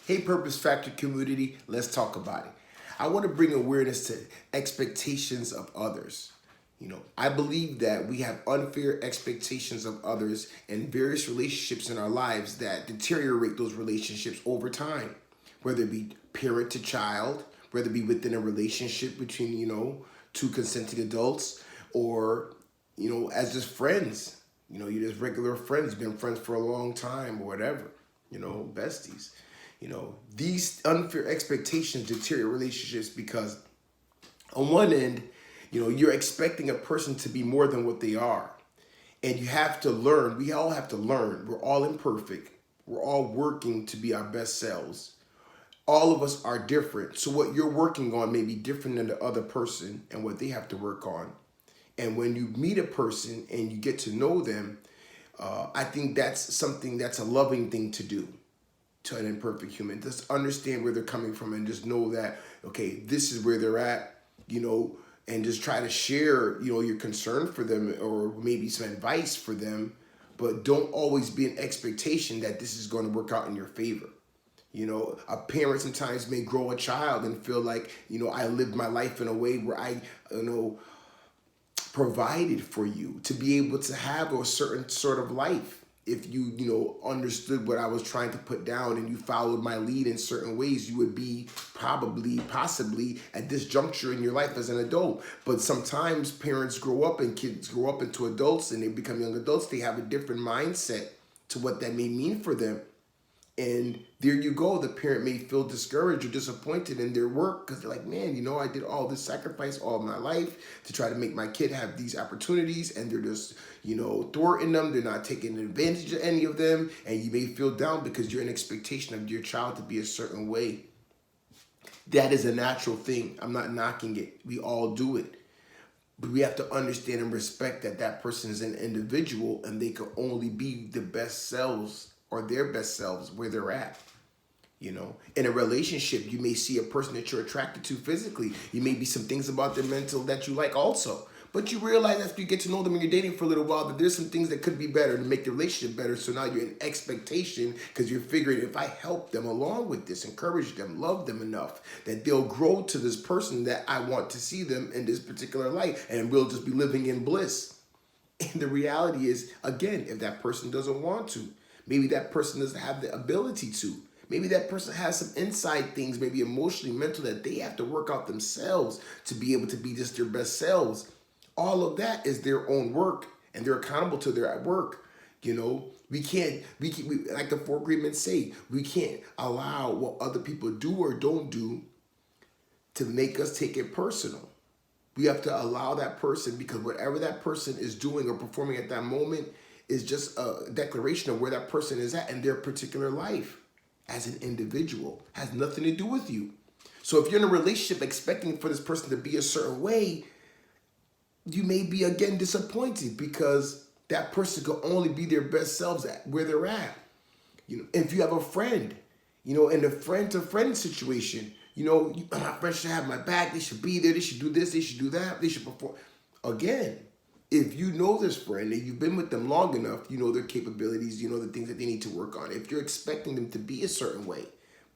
Hey, Purpose Factor community, let's talk about it. I want to bring awareness to expectations of others. I believe that we have unfair expectations of others and various relationships in our lives that deteriorate those relationships over time, whether it be parent to child, whether it be within a relationship between, two consenting adults, or, as just friends. You're just regular friends, been friends for a long time or whatever, besties. These unfair expectations deteriorate relationships because on one end, you're expecting a person to be more than what they are. And you have to learn, we all have to learn. We're all imperfect. We're all working to be our best selves. All of us are different. So what you're working on may be different than the other person and what they have to work on. And when you meet a person and you get to know them, I think that's something that's a loving thing to do to an imperfect human. Just understand where they're coming from and just know that, okay, this is where they're at, and just try to share, your concern for them or maybe some advice for them, but don't always be an expectation that this is going to work out in your favor. A parent sometimes may grow a child and feel like, I lived my life in a way where I, provided for you to be able to have a certain sort of life. If you understood what I was trying to put down and you followed my lead in certain ways, you would be possibly at this juncture in your life as an adult. But sometimes parents grow up and kids grow up into adults and they become young adults. They have a different mindset to what that may mean for them. And there you go. The parent may feel discouraged or disappointed in their work because they're like, man, I did all this sacrifice all my life to try to make my kid have these opportunities, and they're just, thwarting them. They're not taking advantage of any of them. And you may feel down because you're in expectation of your child to be a certain way. That is a natural thing. I'm not knocking it. We all do it. But we have to understand and respect that that person is an individual and they can only be the best selves or their best selves where they're at. In a relationship, you may see a person that you're attracted to physically. You may be some things about their mental that you like also. But you realize after you get to know them and you're dating for a little while that there's some things that could be better to make the relationship better. So now you're in expectation because you're figuring if I help them along with this, encourage them, love them enough, that they'll grow to this person that I want to see them in this particular life. And we'll just be living in bliss. And the reality is, again, if that person doesn't want to, maybe that person doesn't have the ability to. Maybe that person has some inside things, maybe emotionally, mental, that they have to work out themselves to be able to be just their best selves. All of that is their own work, and they're accountable to their work. We like the four agreements say, we can't allow what other people do or don't do to make us take it personal. We have to allow that person, because whatever that person is doing or performing at that moment is just a declaration of where that person is at in their particular life as an individual. Has nothing to do with you. So if you're in a relationship expecting for this person to be a certain way, you may be again disappointed because that person can only be their best selves at where they're at. If you have a friend, in a friend to friend situation, my friend should have my back, they should be there, they should do this, they should do that, they should perform. Again, if you know this friend and you've been with them long enough, you know their capabilities, you know the things that they need to work on. If you're expecting them to be a certain way,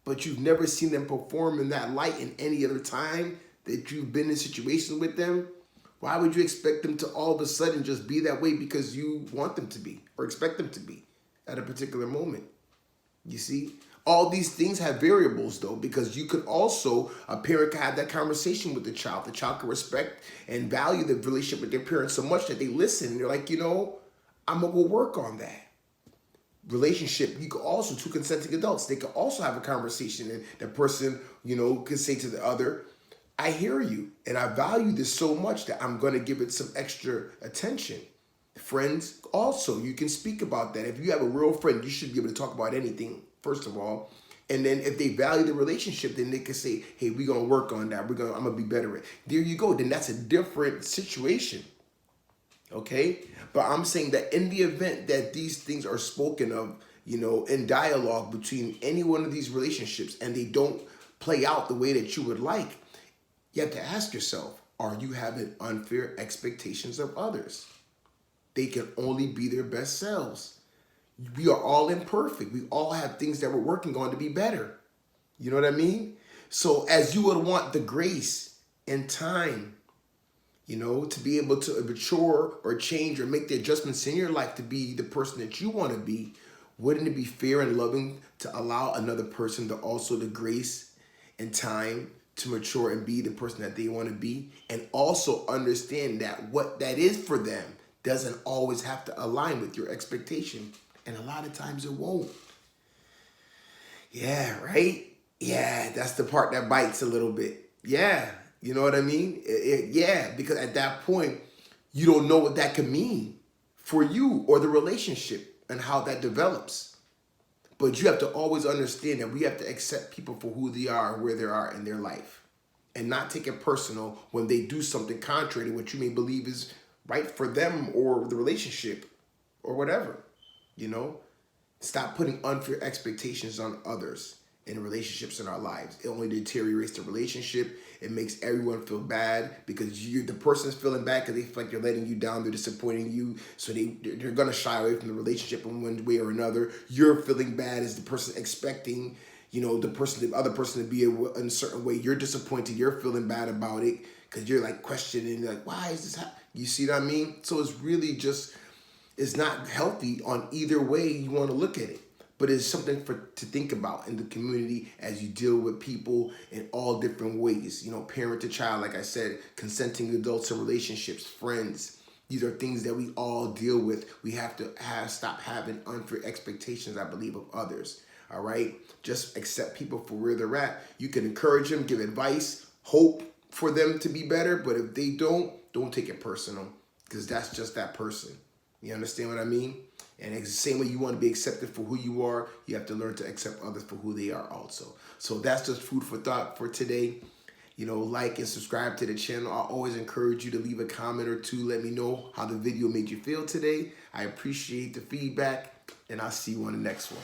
but you've never seen them perform in that light in any other time that you've been in situations with them, why would you expect them to all of a sudden just be that way because you want them to be or expect them to be at a particular moment? You see? All these things have variables though, because you could also, a parent can have that conversation with the child. The child can respect and value the relationship with their parents so much that they listen. And they're like, I'm gonna go work on that. Relationship, you could also, two consenting adults, they could also have a conversation, and the person, could say to the other, I hear you and I value this so much that I'm gonna give it some extra attention. Friends, also, you can speak about that. If you have a real friend, you should be able to talk about anything, first of all. And then if they value the relationship, then they can say, hey, we're going to work on that. I'm going to be better at it. There you go. Then that's a different situation. Okay? But I'm saying that in the event that these things are spoken of, in dialogue between any one of these relationships and they don't play out the way that you would like, you have to ask yourself, are you having unfair expectations of others? They can only be their best selves. We are all imperfect. We all have things that we're working on to be better. You know what I mean? So as you would want the grace and time, to be able to mature or change or make the adjustments in your life to be the person that you want to be, wouldn't it be fair and loving to allow another person to also the grace and time to mature and be the person that they want to be, and also understand that what that is for them doesn't always have to align with your expectation, and a lot of times it won't. Yeah, right? Yeah, that's the part that bites a little bit. Yeah, you know what I mean? Yeah, because at that point, you don't know what that could mean for you or the relationship and how that develops. But you have to always understand that we have to accept people for who they are and where they are in their life, and not take it personal when they do something contrary to what you may believe is right for them or the relationship or whatever. You know, Stop putting unfair expectations on others in relationships in our lives. It only deteriorates the relationship. It makes everyone feel bad because the person's feeling bad because they feel like they're letting you down, they're disappointing you, so they're gonna shy away from the relationship in one way or another. You're feeling bad as the person expecting, the other person to be in a certain way. You're disappointed. You're feeling bad about it because you're like questioning, like, why is this happening? You see what I mean? So it's really just, it's not healthy on either way you want to look at it. But it's something to think about in the community as you deal with people in all different ways. Parent to child, like I said, consenting adults in relationships, friends. These are things that we all deal with. We have to stop having unfair expectations, I believe, of others. All right? Just accept people for where they're at. You can encourage them, give advice, hope for them to be better. But if they don't take it personal, because that's just that person. You understand what I mean? And it's the same way you want to be accepted for who you are, you have to learn to accept others for who they are also. So that's just food for thought for today. Like and subscribe to the channel. I always encourage you to leave a comment or two. Let me know how the video made you feel today. I appreciate the feedback, and I'll see you on the next one.